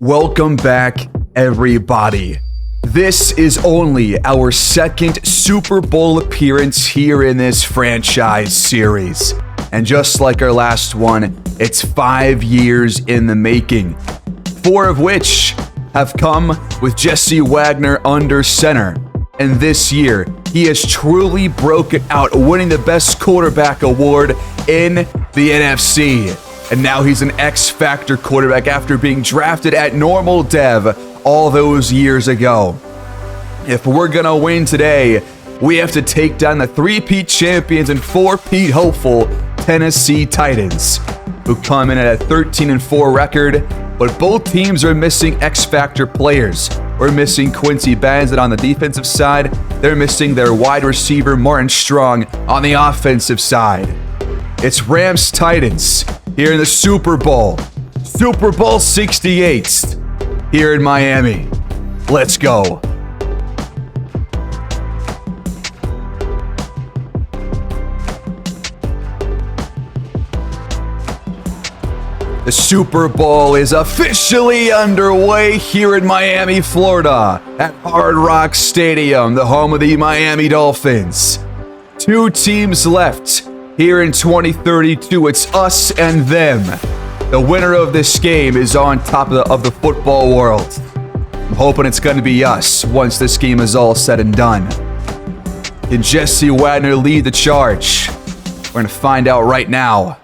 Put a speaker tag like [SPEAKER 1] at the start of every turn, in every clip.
[SPEAKER 1] Welcome back, everybody. This is only our second Super Bowl appearance here in this franchise series. And just like our last one, it's 5 years in the making. 4 of which have come with Jesse Wagner under center. And this year, he has truly broken out, winning the Best Quarterback award in the NFC. And now he's an X-Factor quarterback after being drafted at normal dev all those years ago. If we're going to win today, we have to take down the 3-peat champions and 4-peat hopeful Tennessee Titans, who come in at a 13-4 record, but both teams are missing X-Factor players. We're missing Quincy Banzett on the defensive side. They're missing their wide receiver Martin Strong on the offensive side. It's Rams-Titans here in the Super Bowl. Super Bowl 68 here in Miami. Let's go. The Super Bowl is officially underway here in Miami, Florida, at Hard Rock Stadium, the home of the Miami Dolphins. 2 teams left here in 2032. It's us and them. The winner of this game is on top of the football world. I'm hoping it's going to be us once this game is all said and done. Can Jesse Wagner lead the charge? We're going to find out right now.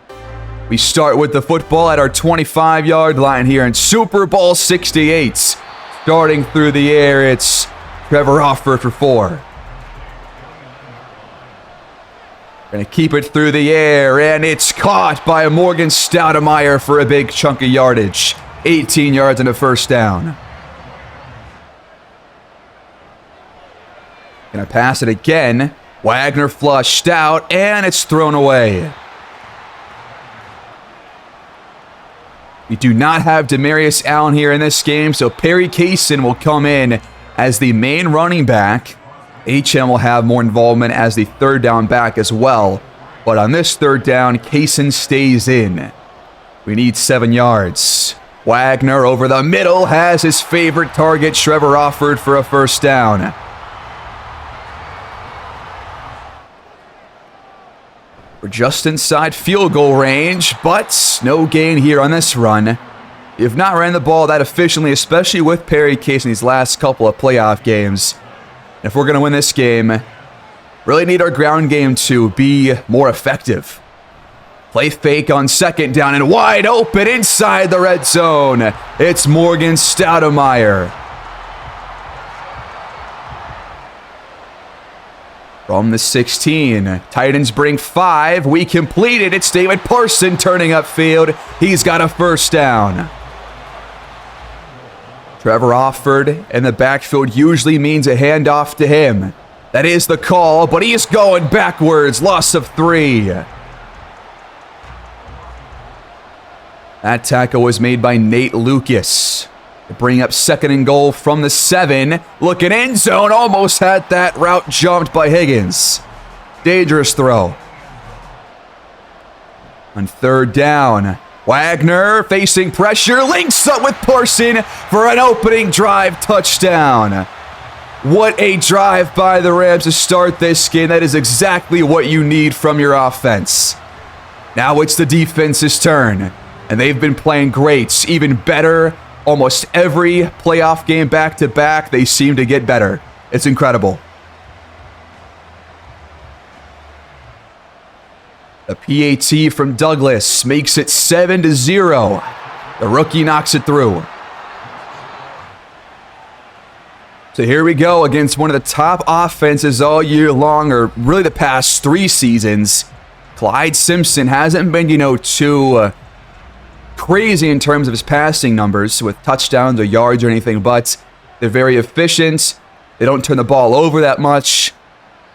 [SPEAKER 1] We start with the football at our 25-yard line here in Super Bowl 68. Starting through the air, it's Trevor Offord for 4. Gonna keep it through the air, and it's caught by Morgan Stoudemire for a big chunk of yardage. 18 yards and a first down. Gonna pass it again. Wagner flushed out, and it's thrown away. We do not have Demarius Allen here in this game, so Perry Kaysen will come in as the main running back. HM will have more involvement as the third down back as well. But on this third down, Kaysen stays in. We need 7 yards. Wagner over the middle has his favorite target, Trevor Offord, for a first down. We're just inside field goal range, but no gain here on this run. You've not ran the ball that efficiently, especially with Perry Kaysen these last couple of playoff games. If we're going to win this game, really need our ground game to be more effective. Play fake on second down and wide open inside the red zone. It's Morgan Stoudemire. From the 16, Titans bring 5. We completed. It's David Parson turning upfield. He's got a first down. Trevor Offord in the backfield usually means a handoff to him. That is the call, but he is going backwards. Loss of 3. That tackle was made by Nate Lucas. To bring up second and goal from the 7. Looking end zone. Almost had that route jumped by Higgins. Dangerous throw. On third down, Wagner facing pressure. Links up with Parson for an opening drive touchdown. What a drive by the Rams to start this game. That is exactly what you need from your offense. Now it's the defense's turn. And they've been playing great. Even better. Almost every playoff game back-to-back, they seem to get better. It's incredible. The PAT from Douglas makes it 7-0. The rookie knocks it through. So here we go against one of the top offenses all year long, or really the past 3 seasons. Clyde Simpson hasn't been, too crazy in terms of his passing numbers with touchdowns or yards or anything, but they're very efficient. They don't turn the ball over that much,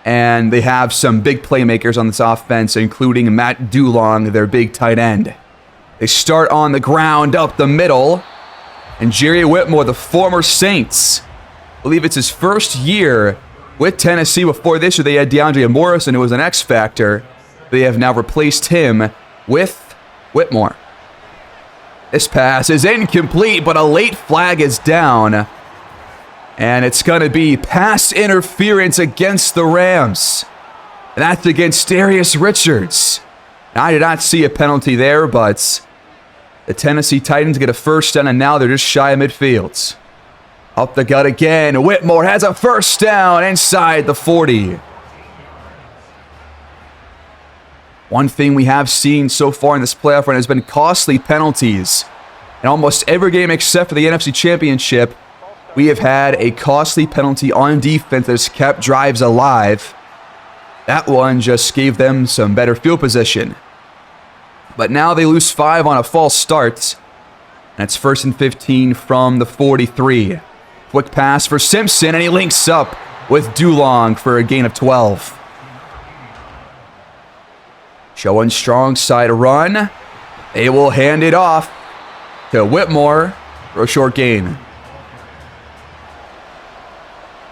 [SPEAKER 1] and they have some big playmakers on this offense, including Matt Dulong, their big tight end. They start on the ground up the middle, and Jerry Whitmore, the former Saints, I believe it's his first year with Tennessee. Before this year, they had DeAndre Morrison, who was an X-Factor. They have now replaced him with Whitmore. This pass is incomplete, but a late flag is down. And it's going to be pass interference against the Rams. And that's against Darius Richards. Now, I did not see a penalty there, but the Tennessee Titans get a first down, and now they're just shy of midfield. Up the gut again. Whitmore has a first down inside the 40. One thing we have seen so far in this playoff run has been costly penalties. In almost every game except for the NFC Championship, we have had a costly penalty on defense that has kept drives alive. That one just gave them some better field position. But now they lose 5 on a false start. And it's 1st and 15 from the 43. Quick pass for Simpson, and he links up with Dulong for a gain of 12. Showing strong side run. They will hand it off to Whitmore for a short gain.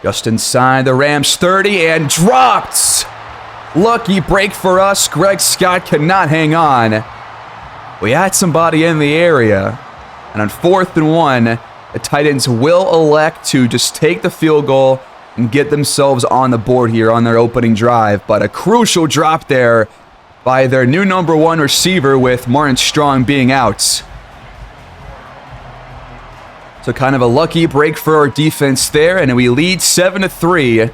[SPEAKER 1] Just inside the Rams 30 and dropped. Lucky break for us. Greg Scott cannot hang on. We had somebody in the area. And on 4th and 1, the Titans will elect to just take the field goal and get themselves on the board here on their opening drive. But a crucial drop there by their new number 1 receiver with Martin Strong being out. So kind of a lucky break for our defense there, and we lead 7-3.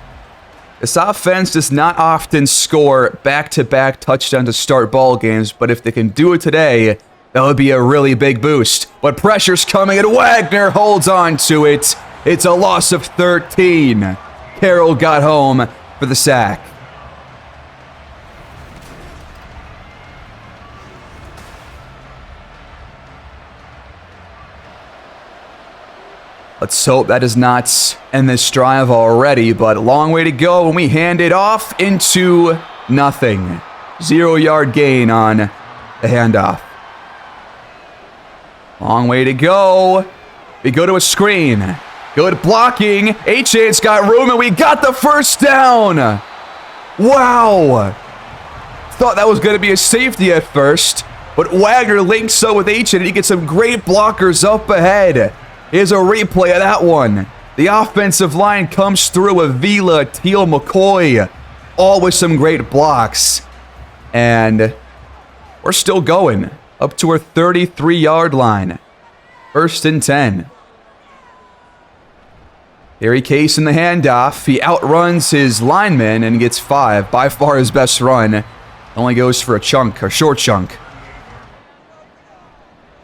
[SPEAKER 1] This offense does not often score back-to-back touchdowns to start ball games, but if they can do it today, that would be a really big boost. But pressure's coming, and Wagner holds on to it. It's a loss of 13. Carroll got home for the sack. Let's hope that does not end this drive already, but a long way to go when we hand it off into nothing. 0-yard gain on the handoff. Long way to go. We go to a screen. Good blocking. H.A.'s got room, and we got the first down. Wow. Thought that was going to be a safety at first, but Wagner links up with H.A., and he gets some great blockers up ahead. Here's a replay of that one. The offensive line comes through with Vila, Teal, McCoy, all with some great blocks. And we're still going up to our 33-yard line. 1st and 10. Harry Case in the handoff. He outruns his lineman and gets 5. By far his best run. Only goes for a short chunk.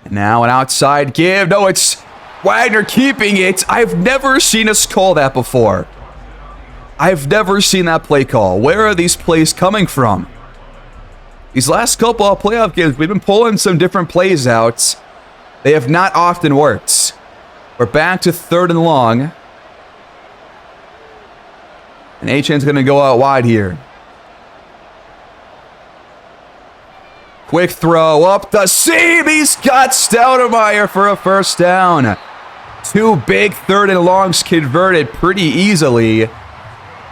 [SPEAKER 1] And now an outside give. No, it's Wagner keeping it. I've never seen us call that before. I've never seen that play call. Where are these plays coming from? These last couple of playoff games, we've been pulling some different plays out. They have not often worked. We're back to 3rd and long. And H.N.'s going to go out wide here. Quick throw up the seam. He's got Stoudemire for a first down. 2 big 3rd and longs converted pretty easily.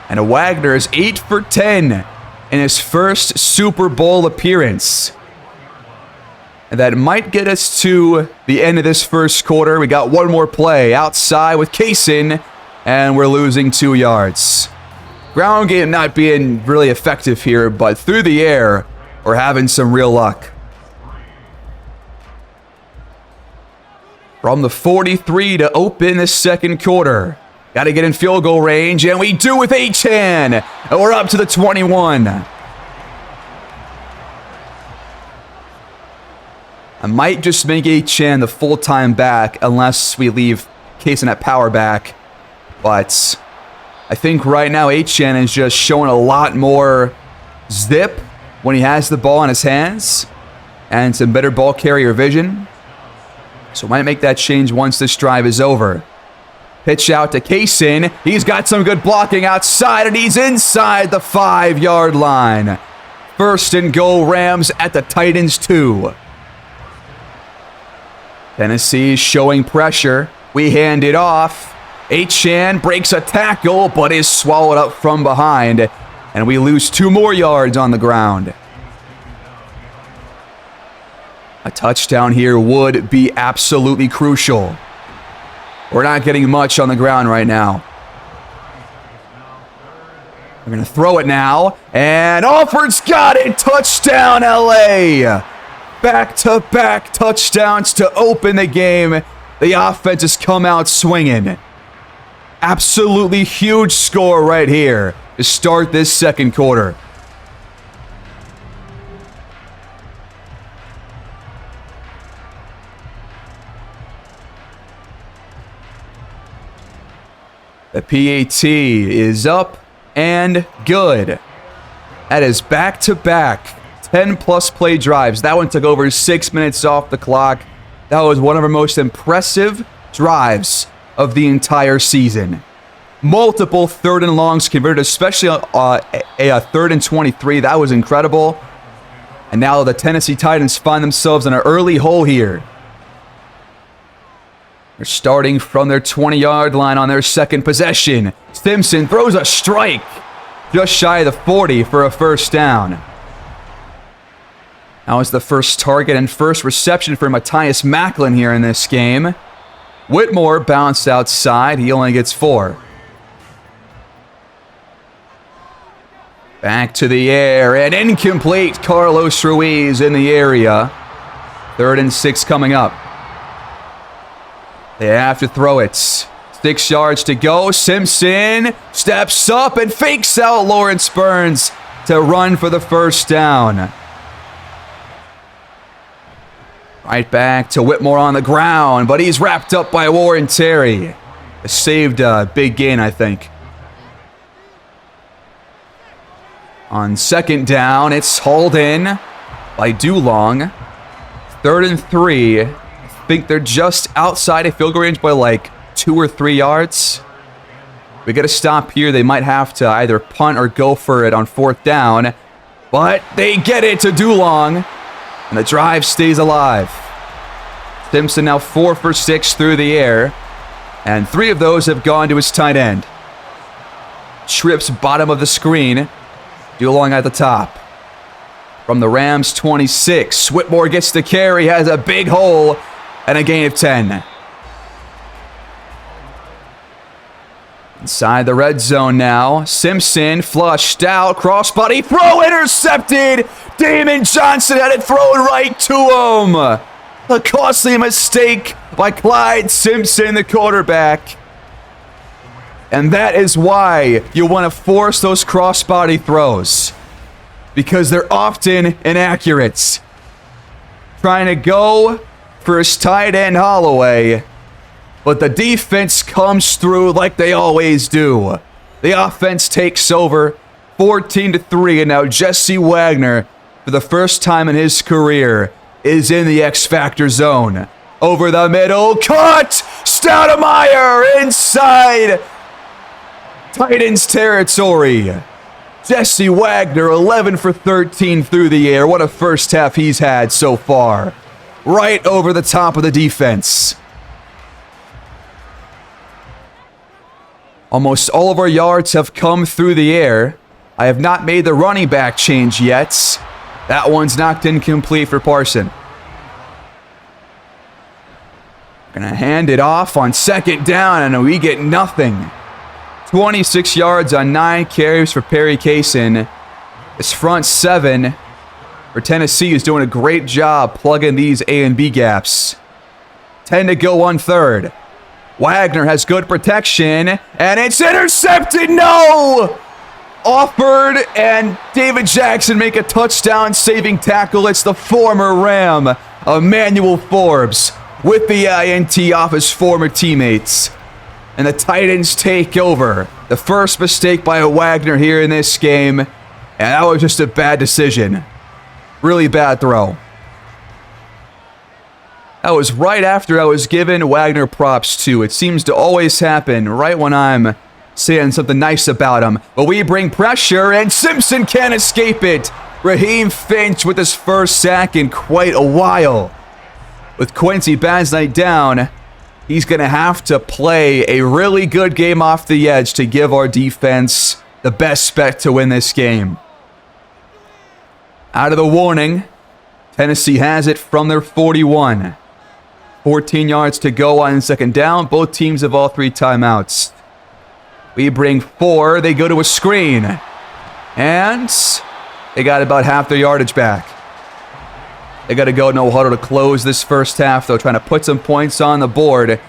[SPEAKER 1] And Wagner is 8 for 10 in his first Super Bowl appearance. And that might get us to the end of this first quarter. We got one more play outside with Kaysen, and we're losing 2 yards. Ground game not being really effective here, but through the air, we're having some real luck. From the 43 to open the second quarter. Got to get in field goal range, and we do with H.N. And we're up to the 21. I might just make H.N. the full-time back unless we leave Kaysen at power back. But I think right now H.N. is just showing a lot more zip when he has the ball in his hands and some better ball carrier vision. So might make that change once this drive is over. Pitch out to Kaysen. He's got some good blocking outside, and he's inside the 5-yard line. 1st and goal, Rams at the Titans 2. Tennessee showing pressure. We hand it off. H.N. breaks a tackle, but is swallowed up from behind. And we lose 2 more yards on the ground. A touchdown here would be absolutely crucial. We're not getting much on the ground right now. We're going to throw it now. And Alford's got it. Touchdown, LA. Back-to-back touchdowns to open the game. The offense has come out swinging. Absolutely huge score right here to start this second quarter. The PAT is up and good. That is back-to-back 10-plus play drives. That one took over 6 minutes off the clock. That was one of our most impressive drives of the entire season. Multiple third and longs converted, especially a third and 23. That was incredible. And now the Tennessee Titans find themselves in an early hole here. They're starting from their 20-yard line on their second possession. Simpson throws a strike just shy of the 40 for a first down. That was the first target and first reception for Matthias Macklin here in this game. Whitmore bounced outside. He only gets 4. Back to the air and incomplete. Carlos Ruiz in the area. 3rd and 6 coming up. They have to throw it. 6 yards to go. Simpson steps up and fakes out Lawrence Burns to run for the first down. Right back to Whitmore on the ground, but he's wrapped up by Warren Terry. Saved a big gain, I think. On second down, it's hauled in by Dulong. 3rd and 3. I think they're just outside of field goal range by like 2 or 3 yards. We got to stop here. They might have to either punt or go for it on 4th down. But they get it to Dulong. And the drive stays alive. Simpson now 4 for 6 through the air. And 3 of those have gone to his tight end. Trips bottom of the screen. Dulong at the top. From the Rams 26. Whitmore gets the carry. Has a big hole. And a gain of 10. Inside the red zone now. Simpson flushed out. Crossbody throw intercepted. Damon Johnson had it thrown right to him. A costly mistake by Clyde Simpson, the quarterback. And that is why you want to force those crossbody throws. Because they're often inaccurate. Trying to go for his tight end Holloway, but the defense comes through like they always do. The offense takes over 14-3, and now Jesse Wagner, for the first time in his career, is in the X-Factor zone. Over the middle, cut! Stoudemire inside Titans territory. Jesse Wagner, 11 for 13 through the air. What a first half he's had so far. Right over the top of the defense. Almost all of our yards have come through the air. I have not made the running back change yet. That one's knocked incomplete for Parson. Gonna hand it off on second down, and we get nothing. 26 yards on 9 carries for Perry Kaysen. This front 7 for Tennessee is doing a great job plugging these A and B gaps. 10 to go on 3rd. Wagner has good protection, and it's intercepted. No! Offord and David Jackson make a touchdown-saving tackle. It's the former Ram, Emmanuel Forbes, with the INT off his former teammates. And the Titans take over. The first mistake by Wagner here in this game, and that was just a bad decision. Really bad throw. That was right after I was giving Wagner props too. It seems to always happen right when I'm saying something nice about him. But we bring pressure, and Simpson can't escape it. Raheem Finch with his first sack in quite a while. With Quincy Basnight down, he's going to have to play a really good game off the edge to give our defense the best bet to win this game. Out of the warning, Tennessee has it from their 41. 14 yards to go on second down. Both teams have all 3 timeouts. We bring 4. They go to a screen. And they got about half their yardage back. They got to go no huddle to close this first half, though, trying to put some points on the board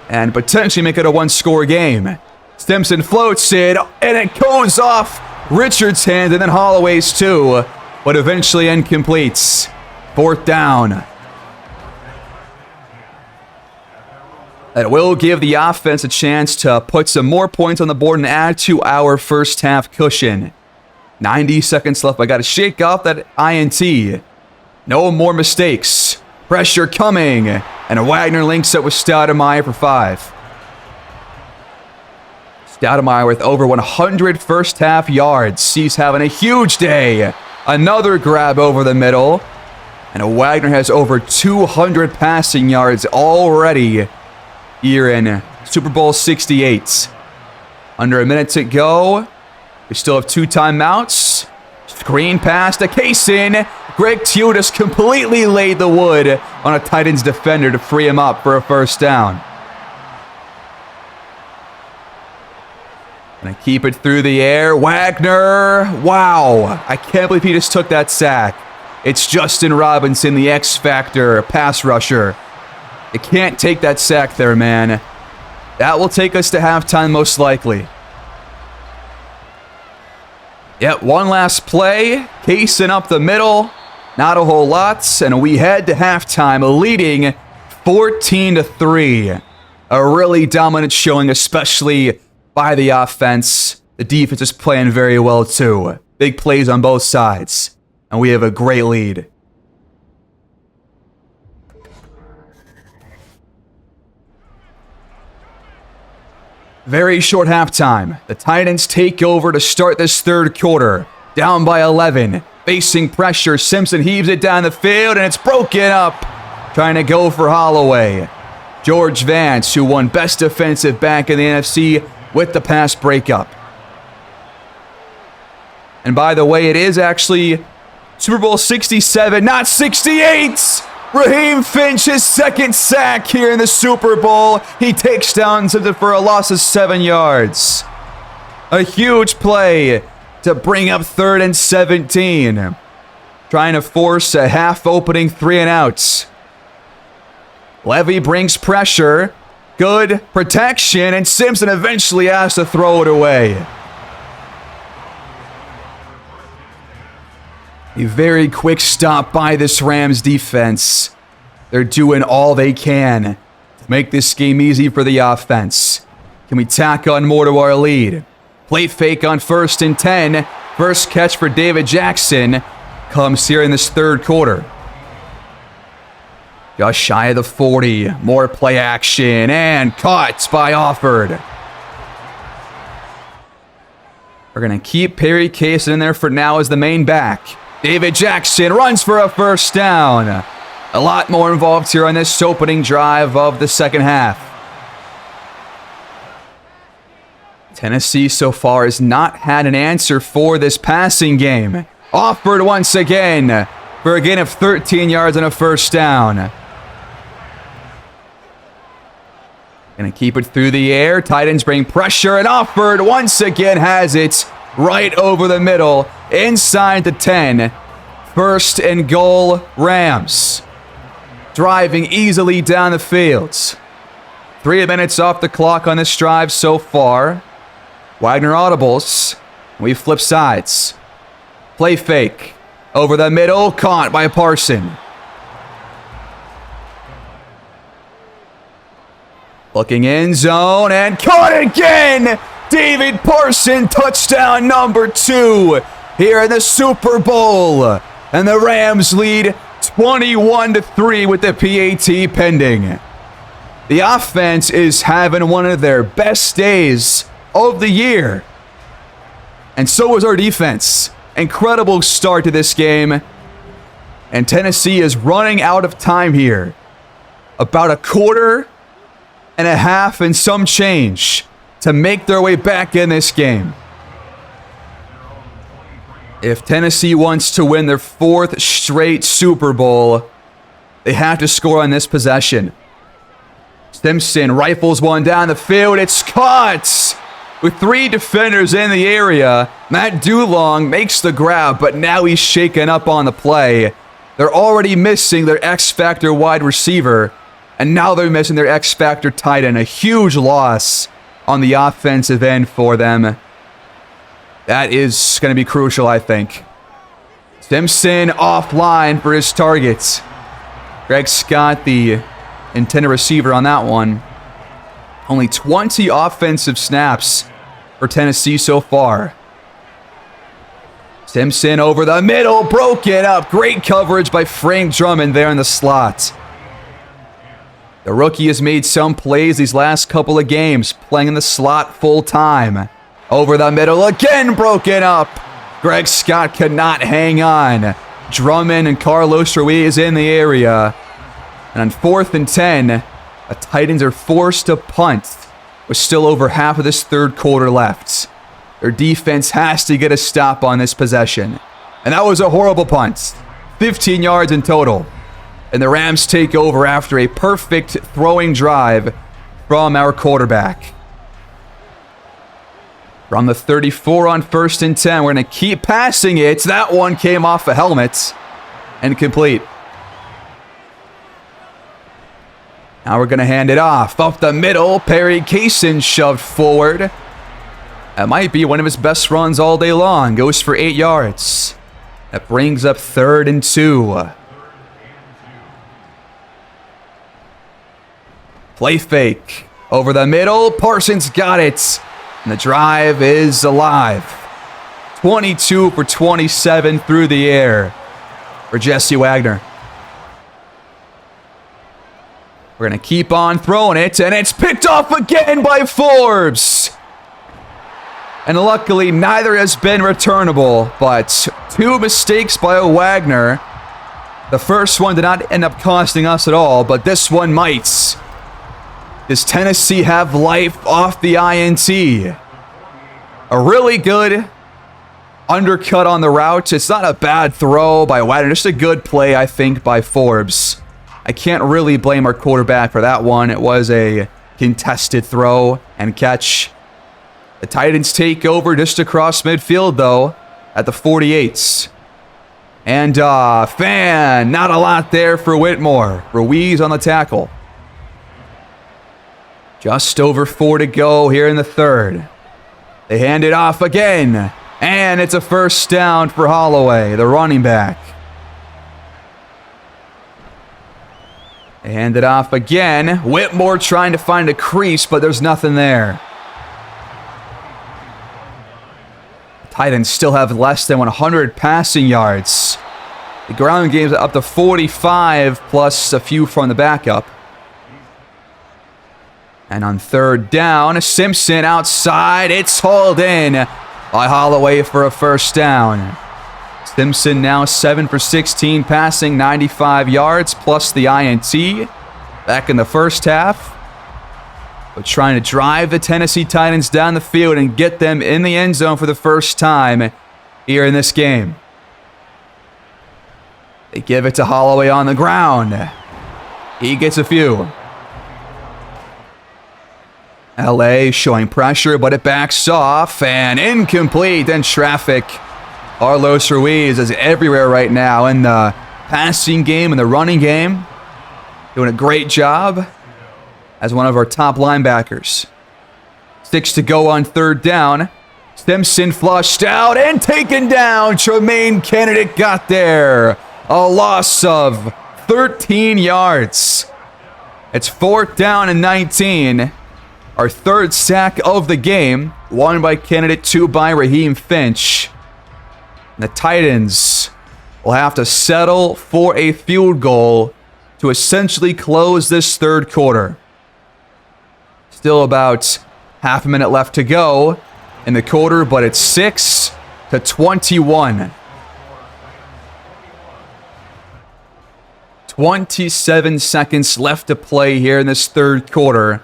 [SPEAKER 1] and potentially make it a one-score game. Stimson floats it, and it goes off Richard's hand and then Holloway's too, but eventually incompletes. 4th down. That will give the offense a chance to put some more points on the board and add to our first half cushion. 90 seconds left. I got to shake off that INT. No more mistakes. Pressure coming. And Wagner links up with Stoudemire for 5. Stoudemire with over 100 first half yards. He's having a huge day. Another grab over the middle. And Wagner has over 200 passing yards already here in Super Bowl 68. Under a minute to go. We still have 2 timeouts. Screen pass to Kaysen. Greg Teotis completely laid the wood on a Titans defender to free him up for a first down. Gonna keep it through the air. Wagner. Wow. I can't believe he just took that sack. It's Justin Robinson, the X Factor pass rusher. You can't take that sack there, man. That will take us to halftime most likely. Yep, one last play. Kaysen up the middle. Not a whole lot. And we head to halftime leading 14-3. A really dominant showing, especially by the offense. The defense is playing very well too. Big plays on both sides. And we have a great lead. Very short halftime. The Titans take over to start this third quarter. Down by 11. Facing pressure. Simpson heaves it down the field, and it's broken up. Trying to go for Holloway. George Vance, who won Best Defensive Back in the NFC with the pass breakup. And by the way, it is actually Super Bowl 67, not 68! Raheem Finch, his second sack here in the Super Bowl. He takes down Simpson for a loss of 7 yards. A huge play to bring up 3rd and 17. Trying to force a half-opening 3-and-outs. Levy brings pressure. Good protection, and Simpson eventually has to throw it away. A very quick stop by this Rams defense. They're doing all they can to make this game easy for the offense. Can we tack on more to our lead? Play fake on 1st and 10. First catch for David Jackson comes here in this third quarter. Just shy of the 40. More play action and caught by Offord. We're going to keep Perry Kaysen in there for now as the main back. David Jackson runs for a first down. A lot more involved here on this opening drive of the second half. Tennessee so far has not had an answer for this passing game. Offord once again for a gain of 13 yards and a first down. Gonna keep it through the air. Titans bring pressure, and Offord once again has it right over the middle, inside the 10. 1st and goal, Rams. Driving easily down the field. 3 minutes off the clock on this drive so far. Wagner audibles. We flip sides. Play fake. Over the middle, caught by Parson. Looking in zone, and caught again! David Parson, touchdown number 2 here in the Super Bowl. And the Rams lead 21-3 with the PAT pending. The offense is having one of their best days of the year. And so is our defense. Incredible start to this game. And Tennessee is running out of time here. About a quarter and a half and some change to make their way back in this game. If Tennessee wants to win their 4th straight Super Bowl, they have to score on this possession. Simpson rifles one down the field. It's caught! With 3 defenders in the area, Matt Dulong makes the grab, but now he's shaken up on the play. They're already missing their X-Factor wide receiver, and now they're missing their X-Factor tight end. A huge loss on the offensive end for them. That is going to be crucial, I think. Simpson offline for his targets. Greg Scott, the intended receiver on that one. Only 20 offensive snaps for Tennessee so far. Simpson over the middle, broken up. Great coverage by Frank Drummond there in the slot. The rookie has made some plays these last couple of games, playing in the slot full time. Over the middle, again broken up. Greg Scott cannot hang on. Drummond and Carlos Ruiz in the area. And on 4th and 10, the Titans are forced to punt with still over half of this 3rd quarter left. Their defense has to get a stop on this possession. And that was a horrible punt. 15 yards in total. And the Rams take over after a perfect throwing drive from our quarterback. From the 34 on 1st and 10, we're going to keep passing it. That one came off a helmet and complete. Now we're going to hand it off. Up the middle, Perry Kaysen shoved forward. That might be one of his best runs all day long. Goes for 8 yards. That brings up 3rd and 2. Play fake. Over the middle, Parsons got it. And the drive is alive. 22 for 27 through the air for Jesse Wagner. We're going to keep on throwing it, and it's picked off again by Forbes. And luckily, neither has been returnable, but 2 mistakes by Wagner. The first one did not end up costing us at all, but this one might. Does Tennessee have life off the INT? A really good undercut on the route. It's not a bad throw by Wagner, just a good play, I think, by Forbes. I can't really blame our quarterback for that one. It was a contested throw and catch. The Titans take over just across midfield, though, at the 48. And, fan, not a lot there for Whitmore. Ruiz on the tackle. Just over 4 to go here in the 3rd. They hand it off again. And it's a first down for Holloway, the running back. They hand it off again. Whitmore trying to find a crease, but there's nothing there. The Titans still have less than 100 passing yards. The ground game's up to 45, plus a few from the backup. And on 3rd down, Simpson outside. It's hauled in by Holloway for a first down. Simpson now 7 for 16 passing, 95 yards, plus the INT. Back in the first half. But trying to drive the Tennessee Titans down the field and get them in the end zone for the first time here in this game. They give it to Holloway on the ground. He gets a few. LA showing pressure, but it backs off and incomplete in traffic. Carlos Ruiz is everywhere right now in the passing game and the running game. Doing a great job as one of our top linebackers. 6 to go on 3rd down. Simpson flushed out and taken down. Tremaine Kennedy got there. A loss of 13 yards. It's 4th down and 19. Our 3rd sack of the game. 1 by Kennedy, 2 by Raheem Finch. And the Titans will have to settle for a field goal to essentially close this 3rd quarter. Still about half a minute left to go in the quarter, but it's 6 to 21. 27 seconds left to play here in this 3rd quarter.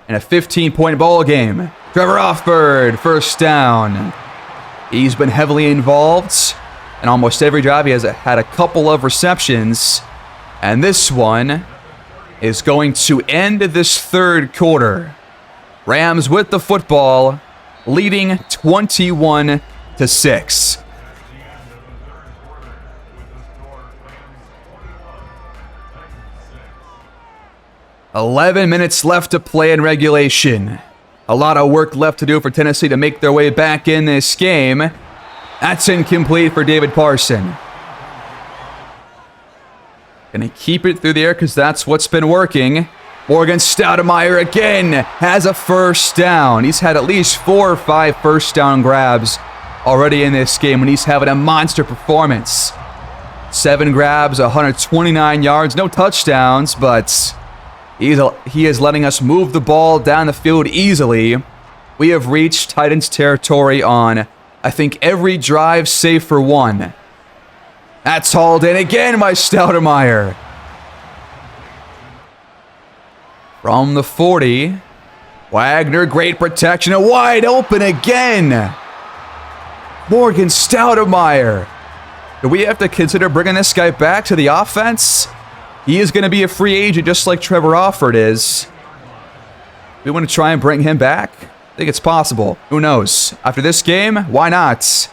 [SPEAKER 1] And a 15-point ball game. Trevor Offord, first down. He's been heavily involved And almost every drive, he has had a couple of receptions. And this one is going to end this third quarter. Rams with the football, leading 21-6. 11 minutes left to play in regulation. A lot of work left to do for Tennessee to make their way back in this game. That's incomplete for David Parson. Gonna keep it through the air because that's what's been working. Morgan Stoudemire again has a first down. He's had at least 4 or 5 first down grabs already in this game, and he's having a monster performance. 7 grabs, 129 yards, no touchdowns, but he is letting us move the ball down the field easily. We have reached Titans territory on, I think, every drive save for one. That's hauled in again by Stoudemire. From the 40, Wagner, great protection, and wide open again. Morgan Stoudemire. Do we have to consider bringing this guy back to the offense? He is going to be a free agent just like Trevor Alford is. We want to try and bring him back? I think it's possible. Who knows? After this game, why not?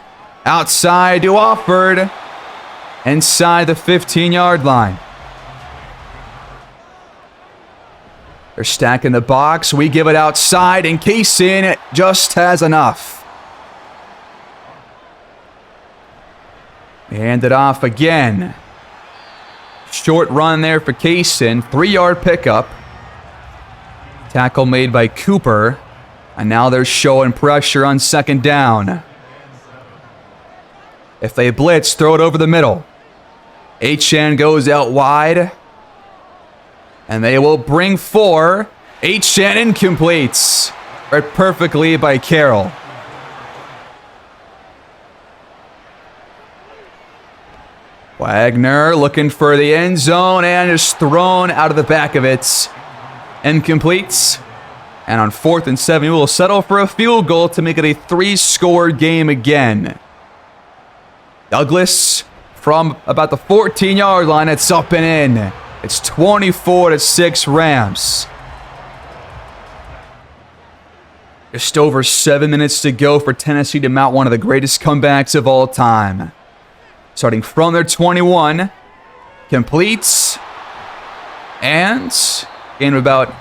[SPEAKER 1] Outside to Alford. Inside the 15-yard line. They're stacking the box. We give it outside, and Kaysen just has enough. Hand it off again. Short run there for Kaysen. 3-yard pickup. Tackle made by Cooper. And now they're showing pressure on second down. If they blitz, throw it over the middle. Achane goes out wide. And they will bring 4. Achane incompletes. Read perfectly by Carroll. Wagner looking for the end zone and is thrown out of the back of it. Incomplete. And on 4th and 7, we will settle for a field goal to make it a 3-score game again. Douglas from about the 14-yard line. It's up and in. It's 24-6 Rams. Just over 7 minutes to go for Tennessee to mount one of the greatest comebacks of all time. Starting from their 21. Completes. And gain of about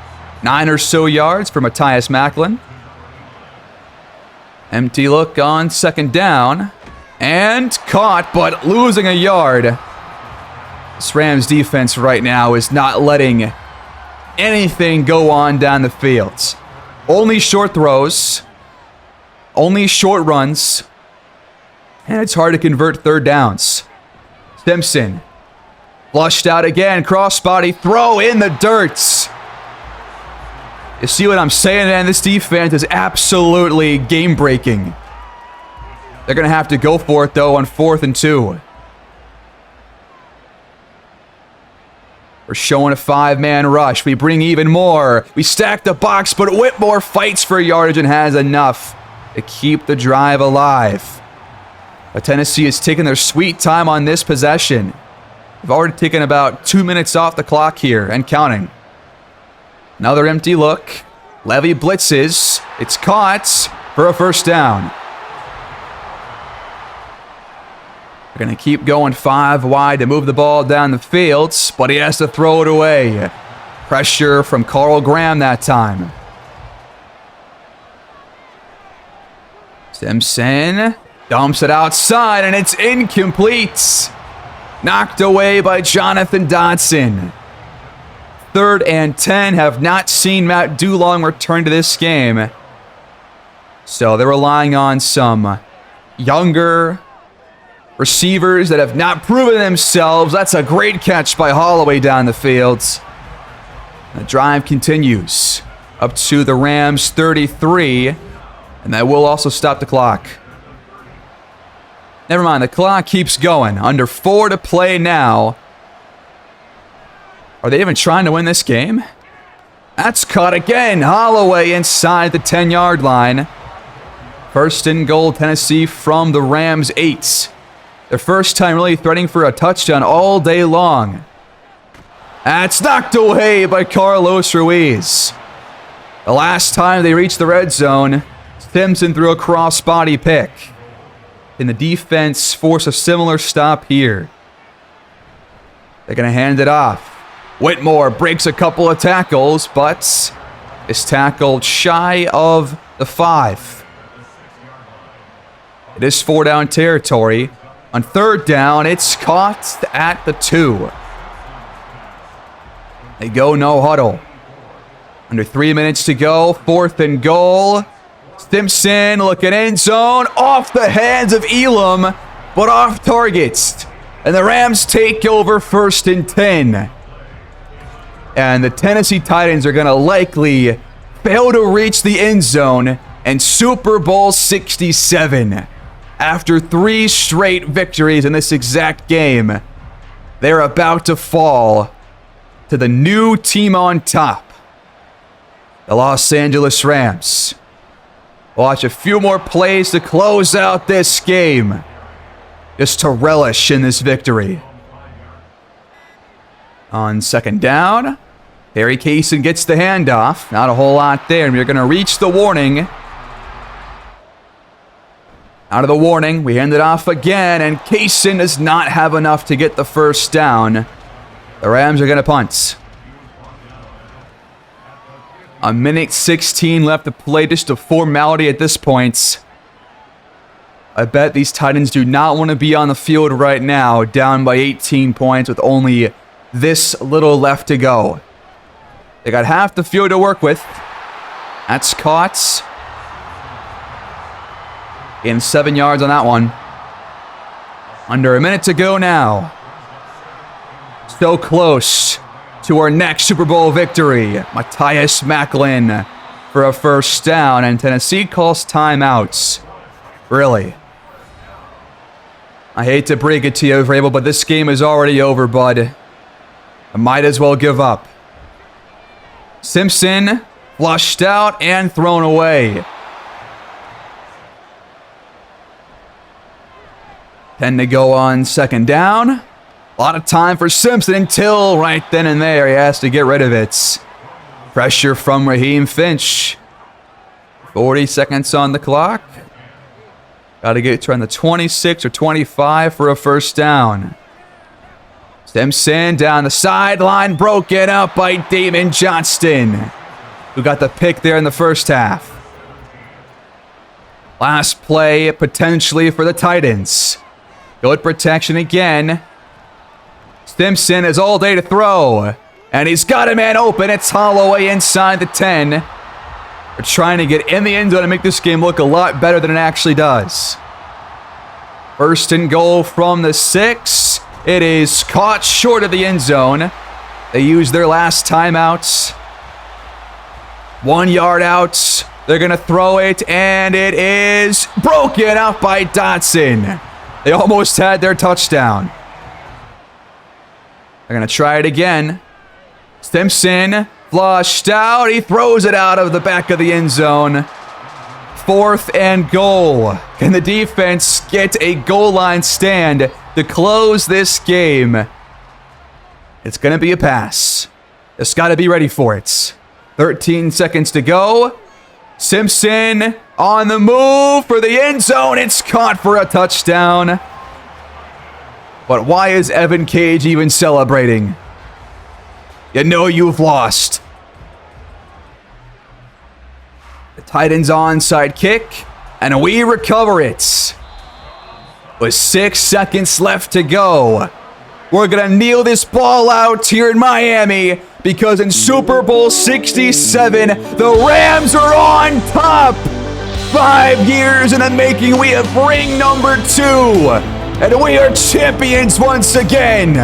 [SPEAKER 1] 9 or so yards for Matthias Macklin. Empty look on second down. And caught, but losing a yard. This Rams defense right now is not letting anything go on down the field. Only short throws. Only short runs. And it's hard to convert third downs. Simpson. Flushed out again. Crossbody throw in the dirt. You see what I'm saying, man? This defense is absolutely game-breaking. They're going to have to go for it, though, on 4th and 2. We're showing a 5-man rush. We bring even more. We stack the box, but Whitmore fights for yardage and has enough to keep the drive alive. But Tennessee is taking their sweet time on this possession. They've already taken about 2 minutes off the clock here and counting. Another empty look. Levy blitzes. It's caught for a first down. They're going to keep going 5 wide to move the ball down the field, but he has to throw it away. Pressure from Carl Graham that time. Simpson dumps it outside, and it's incomplete. Knocked away by Jonathan Dotson. 3rd and 10. Have not seen Matt Dulong return to this game. So they're relying on some younger receivers that have not proven themselves. That's a great catch by Holloway down the field. The drive continues up to the Rams 33, and that will also stop the clock. Never mind, the clock keeps going. Under 4 to play now. Are they even trying to win this game? That's caught again. Holloway inside the 10-yard line. 1st and goal, Tennessee from the Rams 8. Their first time really threatening for a touchdown all day long. That's knocked away by Carlos Ruiz. The last time they reached the red zone, Simpson threw a cross-body pick. And the defense force a similar stop here. They're going to hand it off. Whitmore breaks a couple of tackles, but is tackled shy of the 5. It is 4-down territory. On 3rd down, it's caught at the 2. They go no huddle. Under 3 minutes to go, 4th and goal. Simpson looking end zone, off the hands of Elam, but off targets. And the Rams take over 1st and 10. And the Tennessee Titans are going to likely fail to reach the end zone in Super Bowl 67. After 3 straight victories in this exact game, they're about to fall to the new team on top, the Los Angeles Rams. Watch a few more plays to close out this game, just to relish in this victory. On 2nd down, Harry Kaysen gets the handoff. Not a whole lot there, and we're going to reach the warning. Out of the warning, we hand it off again, and Kaysen does not have enough to get the 1st down. The Rams are going to punt. A minute 16 left to play, just a formality at this point. I bet these Titans do not want to be on the field right now, down by 18 points with only this little left to go. They got half the field to work with. That's caught. In 7 yards on that one. Under a minute to go now. So close to our next Super Bowl victory. Matthias Macklin for a 1st down, and Tennessee calls timeouts. Really? I hate to break it to you, Vrabel, but this game is already over, bud. I might as well give up. Simpson flushed out and thrown away. 10 to go on 2nd down. A lot of time for Simpson until right then and there he has to get rid of it. Pressure from Raheem Finch. 40 seconds on the clock. Got to get to around the 26 or 25 for a 1st down. Simpson down the sideline, broken up by Damon Johnston, who got the pick there in the 1st half. Last play potentially for the Titans. Good protection again. Simpson has all day to throw. And he's got a man open. It's Holloway inside the 10. They're trying to get in the end zone and make this game look a lot better than it actually does. 1st and goal from the 6. It is caught short of the end zone. They use their last timeouts. 1 yard out. They're going to throw it, and it is broken up by Dotson. They almost had their touchdown. They're going to try it again. Simpson flushed out. He throws it out of the back of the end zone. 4th and goal. Can the defense get a goal line stand to close this game? It's going to be a pass. Just got to be ready for it. 13 seconds to go. Simpson on the move for the end zone. It's caught for a touchdown. But why is Evan Cage even celebrating? You know you've lost. The Titans onside kick, and we recover it. With 6 seconds left to go. We're going to kneel this ball out here in Miami because in Super Bowl 67, the Rams are on top. 5 years in the making, we have ring number 2. And we are champions once again.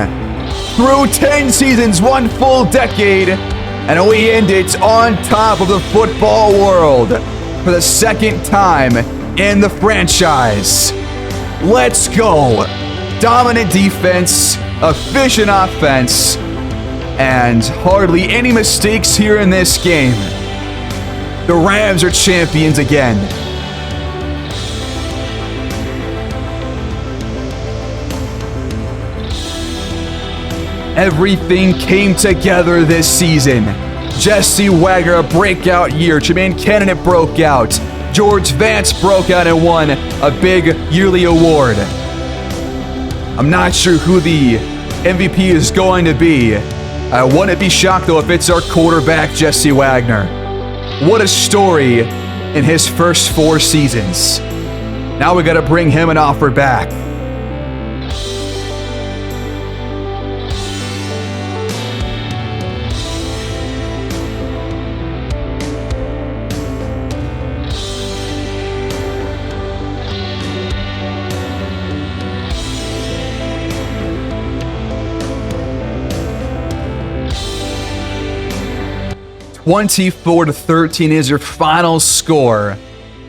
[SPEAKER 1] Through 10 seasons, 1 full decade, and we end it on top of the football world for the 2nd time in the franchise. Let's go. Dominant defense, efficient offense, and hardly any mistakes here in this game. The Rams are champions again. Everything came together this season. Jesse Wagner, a breakout year. Jermaine Kennedy broke out. George Vance broke out and won a big yearly award. I'm not sure who the MVP is going to be. I wouldn't be shocked, though, if it's our quarterback, Jesse Wagner. What a story in his first 4 seasons. Now we got to bring him an offer back. (24-13) is your final score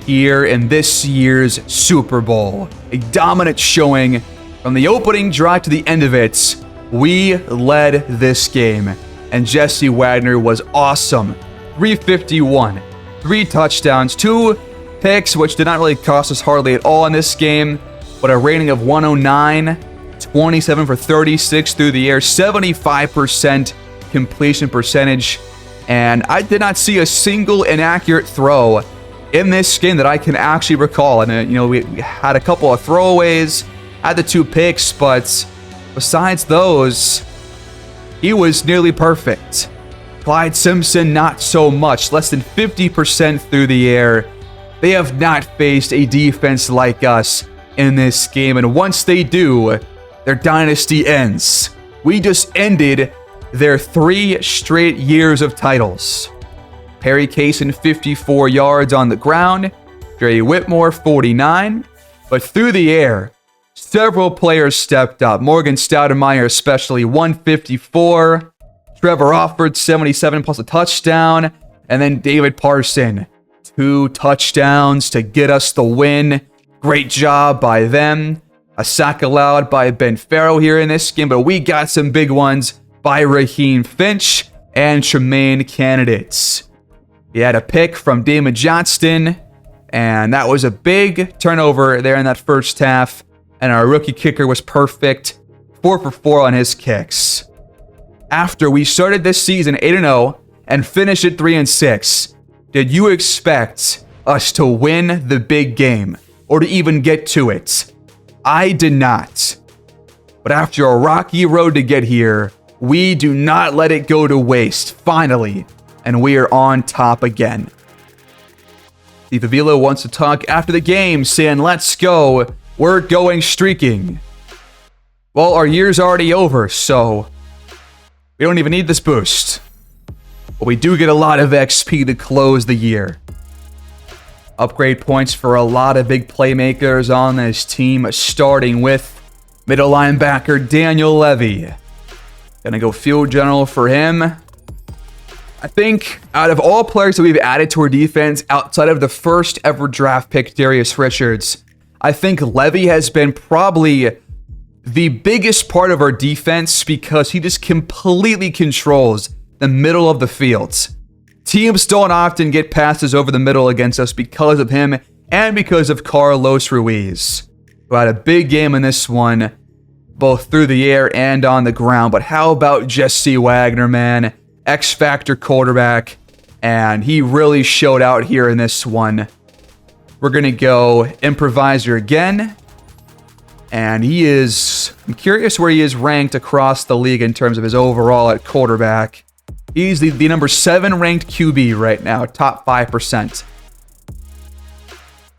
[SPEAKER 1] here in this year's Super Bowl. A dominant showing from the opening drive to the end of it. We led this game, and Jesse Wagner was awesome. 351, 3 touchdowns, 2 picks, which did not really cost us hardly at all in this game, but a rating of 109, 27 for 36 through the air, 75% completion percentage. And I did not see a single inaccurate throw in this game that I can actually recall. And, we had a couple of throwaways, had the 2 picks, but besides those, he was nearly perfect. Clyde Simpson, not so much, less than 50% through the air. They have not faced a defense like us in this game. And once they do, their dynasty ends. We just ended their 3 straight years of titles. Perry Kaysen, 54 yards on the ground. Dre Whitmore, 49. But through the air, several players stepped up. Morgan Stoudemeyer especially, 154. Trevor Offord, 77 plus a touchdown. And then David Parson, 2 touchdowns to get us the win. Great job by them. A sack allowed by Ben Farrow here in this game, but we got some big ones by Raheem Finch and Tremaine Candidates. He had a pick from Damon Johnston, and that was a big turnover there in that first half, and our rookie kicker was perfect, 4 for 4 on his kicks. After we started this season 8-0 and finished at 3-6, did you expect us to win the big game or to even get to it? I did not. But after a rocky road to get here, we do not let it go to waste, finally, and we are on top again. Steve Avila wants to talk after the game, saying, let's go, we're going streaking. Well, our year's already over, so we don't even need this boost. But we do get a lot of XP to close the year. Upgrade points for a lot of big playmakers on this team, starting with middle linebacker Daniel Levy. Gonna go field general for him. I think out of all players that we've added to our defense outside of the first ever draft pick, Darius Richards, I think Levy has been probably the biggest part of our defense because he just completely controls the middle of the field. Teams don't often get passes over the middle against us because of him and because of Carlos Ruiz, who had a big game in this one, both through the air and on the ground. But how about Jesse Wagner, man? X-Factor quarterback, and he really showed out here in this one. We're going to go improviser again, and I'm curious where he is ranked across the league in terms of his overall at quarterback. He's the number 7 ranked QB right now, top 5%.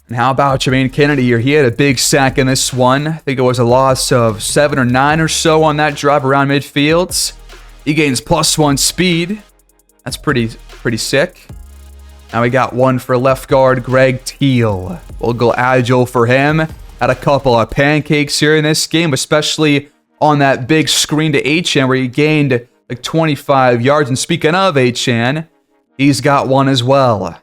[SPEAKER 1] And how about Jermaine Kennedy here? He had a big sack in this one. I think it was a loss of 7 or 9 or so on that drop around midfield. He gains +1 speed. That's pretty sick. Now we got one for left guard Greg Teal. We'll go agile for him. Had a couple of pancakes here in this game, especially on that big screen to Achan where he gained like 25 yards. And speaking of Achan, he's got one as well.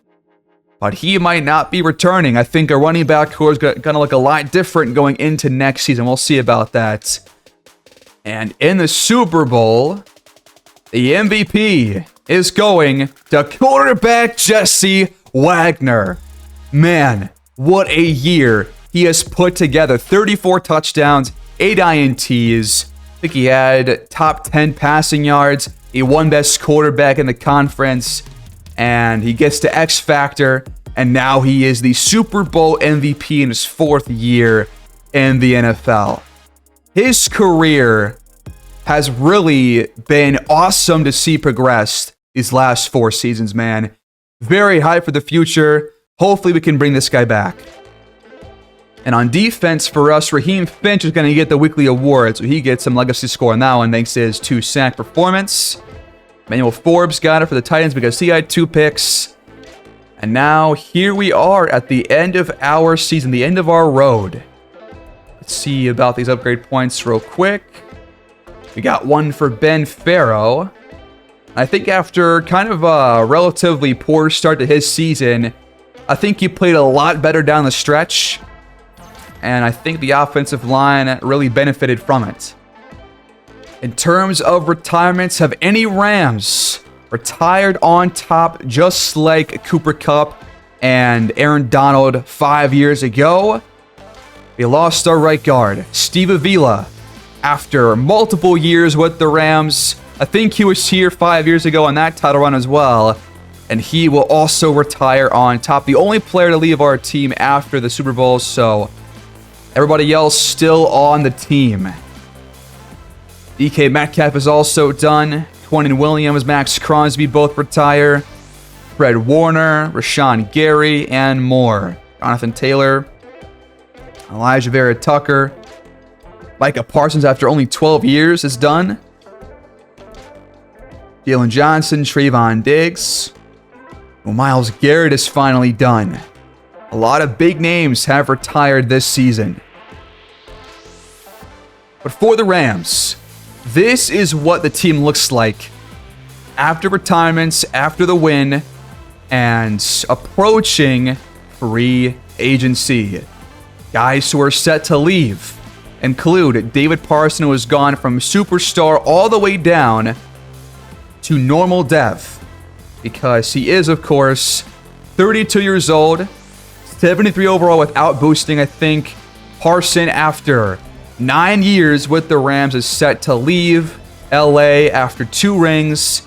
[SPEAKER 1] But he might not be returning. I think a running back core is going to look a lot different going into next season. We'll see about that. And in the Super Bowl, the MVP is going to quarterback Jesse Wagner. Man, what a year he has put together. 34 touchdowns, 8 INTs, think he had top 10 passing yards. He won best quarterback in the conference. And he gets to X Factor. And now he is the Super Bowl MVP in his 4th year in the NFL. His career has really been awesome to see progressed these last 4 seasons, man. Very hyped for the future. Hopefully we can bring this guy back. And on defense for us, Raheem Finch is going to get the weekly award, so he gets some legacy score on that one thanks to his 2-sack performance. Emmanuel Forbes got it for the Titans because he had 2 picks. And now here we are at the end of our season, the end of our road. Let's see about these upgrade points real quick. We got one for Ben Farrow. I think after kind of a relatively poor start to his season, I think he played a lot better down the stretch. And I think the offensive line really benefited from it. In terms of retirements, have any Rams retired on top just like Cooper Kupp and Aaron Donald 5 years ago? We lost our right guard, Steve Avila, after multiple years with the Rams. I think he was here 5 years ago on that title run as well. And he will also retire on top. The only player to leave our team after the Super Bowl, so everybody else still on the team. DK Metcalf is also done. Quentin Williams, Max Crosby both retire. Fred Warner, Rashawn Gary, and more. Jonathan Taylor, Elijah Vera Tucker. Micah Parsons, after only 12 years, is done. Jalen Johnson, Trayvon Diggs. Well, Myles Garrett is finally done. A lot of big names have retired this season. But for the Rams, this is what the team looks like after retirements, after the win, and approaching free agency. Guys who are set to leave include David Parson, who has gone from superstar all the way down to normal dev, because he is, of course, 32 years old, 73 overall without boosting. I think Parson, after 9 years with the Rams, is set to leave LA after 2 rings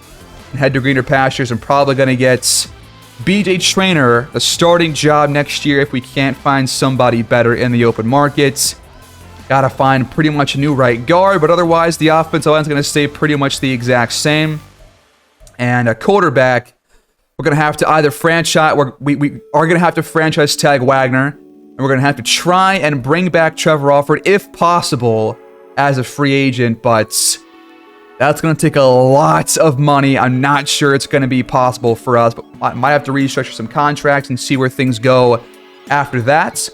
[SPEAKER 1] and head to greener pastures, and probably going to get BJ Traynor the starting job next year if we can't find somebody better in the open market. Got to find pretty much a new right guard, but otherwise the offensive line is going to stay pretty much the exact same. And a quarterback, we're going to have to either franchise, we are going to have to franchise tag Wagner, and we're going to have to try and bring back Trevor Alford if possible as a free agent, but that's going to take a lot of money. I'm not sure it's going to be possible for us, but I might have to restructure some contracts and see where things go after that.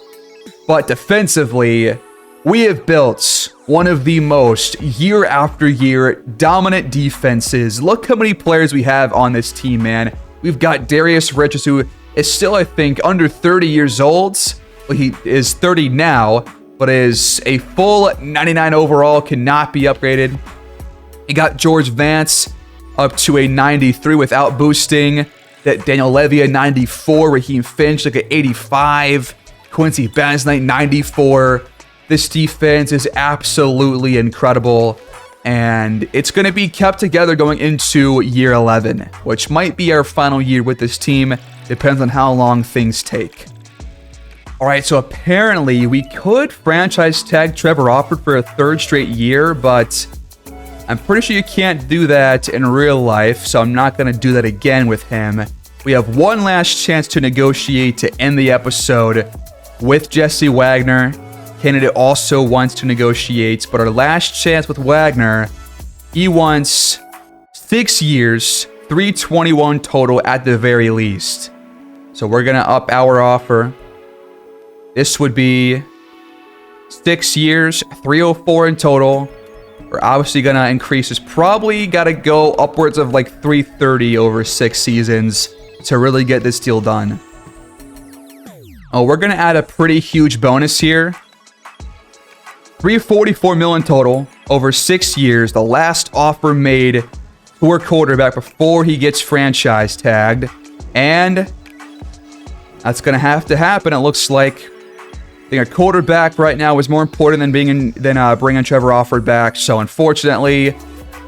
[SPEAKER 1] But defensively, we have built one of the most year after year dominant defenses. Look how many players we have on this team, man. We've got Darius Richards, who is still, I think, under 30 years old. Well, he is 30 now, but is a full 99 overall, cannot be upgraded. You got George Vance up to a 93 without boosting. That Daniel Levy at 94. Raheem Finch like at 85. Quincy Basnight 94. This defense is absolutely incredible. And it's going to be kept together going into year 11, which might be our final year with this team. Depends on how long things take. All right, so apparently we could franchise tag Trevor Alford for a 3rd straight year, but I'm pretty sure you can't do that in real life, so I'm not going to do that again with him. We have one last chance to negotiate to end the episode with Jesse Wagner. Candidate also wants to negotiate, but our last chance with Wagner, he wants 6 years, 321 total at the very least. So we're going to up our offer. This would be 6 years, 304 in total. We're obviously going to increase this. Probably got to go upwards of like 330 over 6 seasons to really get this deal done. Oh, we're going to add a pretty huge bonus here. 344 million total over 6 years. The last offer made for quarterback before he gets franchise tagged. And that's going to have to happen, it looks like. think a quarterback right now is more important than bringing Trevor Offord back. So unfortunately,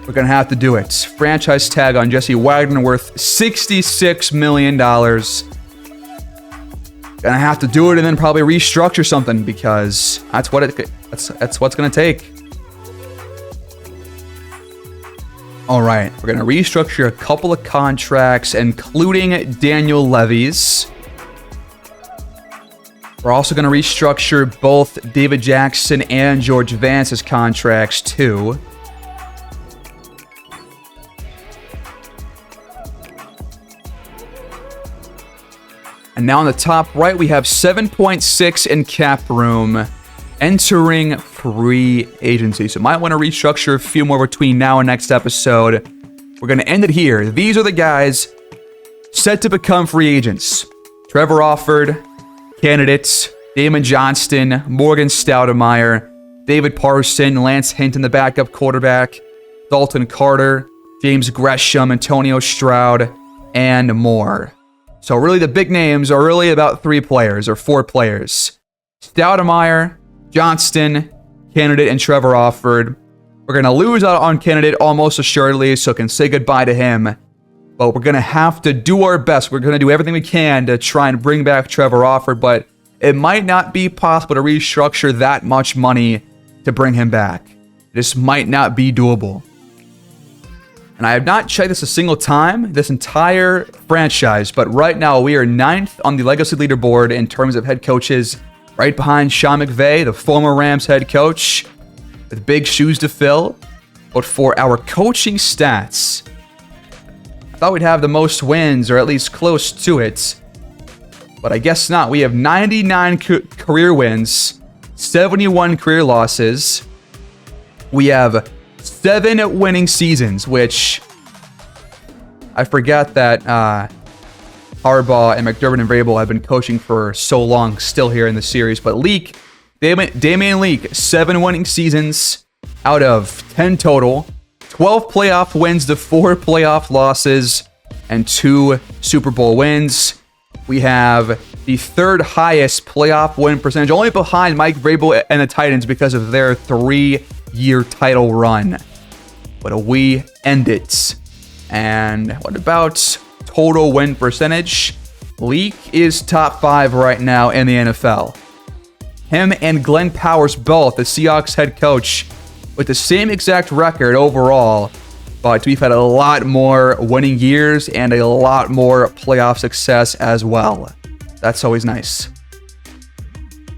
[SPEAKER 1] we're going to have to do it. Franchise tag on Jesse Wagner worth $66 million. Gonna have to do it and then probably restructure something because that's what's gonna take. All right, we're gonna restructure a couple of contracts, including Daniel Levy's. We're also gonna restructure both David Jackson and George Vance's contracts too. And now on the top right, we have 7.6 in cap room entering free agency. So might want to restructure a few more between now and next episode. We're going to end it here. These are the guys set to become free agents. Trevor Offord, candidates, Damon Johnston, Morgan Stoudemire, David Parson, Lance Hinton, the backup quarterback, Dalton Carter, James Gresham, Antonio Stroud, and more. So really the big names are really about 3 players or 4 players. Stoudemire, Johnston, candidate, and Trevor Offord. We're going to lose out on candidate almost assuredly, so can say goodbye to him. But we're going to have to do our best. We're going to do everything we can to try and bring back Trevor Offord, but it might not be possible to restructure that much money to bring him back. This might not be doable. And I have not checked this a single time, this entire franchise, but right now we are 9th on the legacy leaderboard in terms of head coaches, right behind Sean McVay, the former Rams head coach, with big shoes to fill. But for our coaching stats, I thought we'd have the most wins, or at least close to it, but I guess not. We have 99 career wins, 71 career losses. We have 7 winning seasons, which I forgot that Harbaugh and McDermott and Vrabel have been coaching for so long still here in the series. But Leak, Damian Leak, 7 winning seasons out of 10 total, 12 playoff wins to 4 playoff losses, and 2 Super Bowl wins. We have the 3rd highest playoff win percentage, only behind Mike Vrabel and the Titans because of their 3-year title run. But we end it. And what about total win percentage? Leak is top 5 right now in the NFL. Him and Glenn Powers both, the Seahawks head coach, with the same exact record overall, but we've had a lot more winning years and a lot more playoff success as well. That's always nice.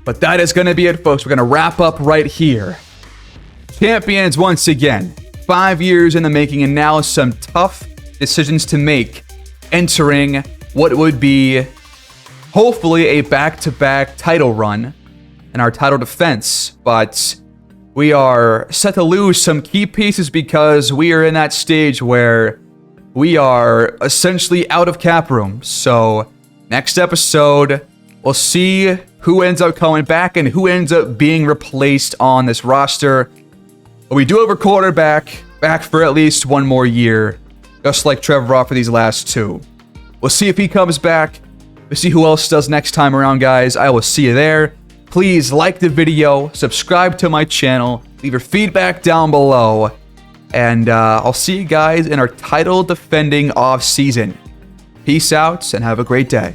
[SPEAKER 1] But that is going to be it, folks. We're going to wrap up right here. Champions once again. 5 years in the making, and now some tough decisions to make entering what would be hopefully a back-to-back title run in our title defense. But we are set to lose some key pieces because we are in that stage where we are essentially out of cap room. So next episode, we'll see who ends up coming back and who ends up being replaced on this roster. But we do have a quarterback back for at least 1 more year, just like Trevor Offord for these last 2. We'll see if he comes back. We'll see who else does next time around, guys. I will see you there. Please like the video, subscribe to my channel, leave your feedback down below, and I'll see you guys in our title defending off season. Peace out and have a great day.